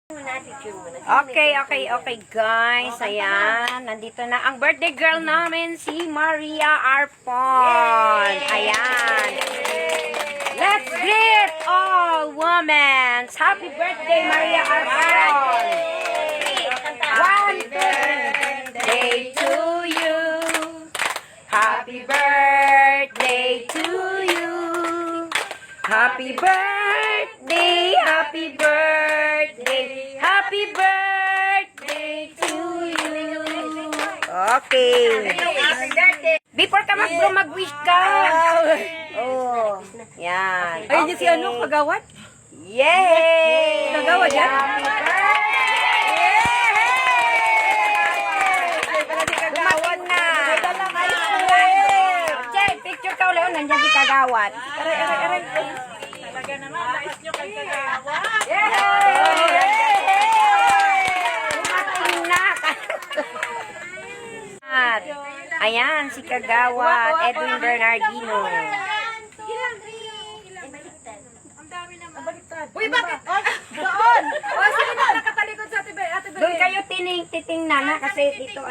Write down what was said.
Okay, guys. Ayan. Nandito na ang birthday girl namin, si Maria Arpon. Ayan. Let's greet all women. Happy birthday, Maria Arpon. 1, 2, 3. Day to you. Happy birthday to you. Happy birthday, happy birthday, happy birthday to you. Okay. Before ka mag-wish ka. Oh, yan. Ay, di si ano, kagawad? Yay! Kagawad yan? Happy birthday! Dumating na. Che, picture ka ulit. Nandiyan si kagawad. Aray. Talaga naman, nais nyo kay kagawa. Dumating na. Ayan, si kagawad, Edwin Bernardino. Uy, bakit? Doon! O, sige na, nakatalikod sa ate Bel. Doon kayo titingnan na kasi dito.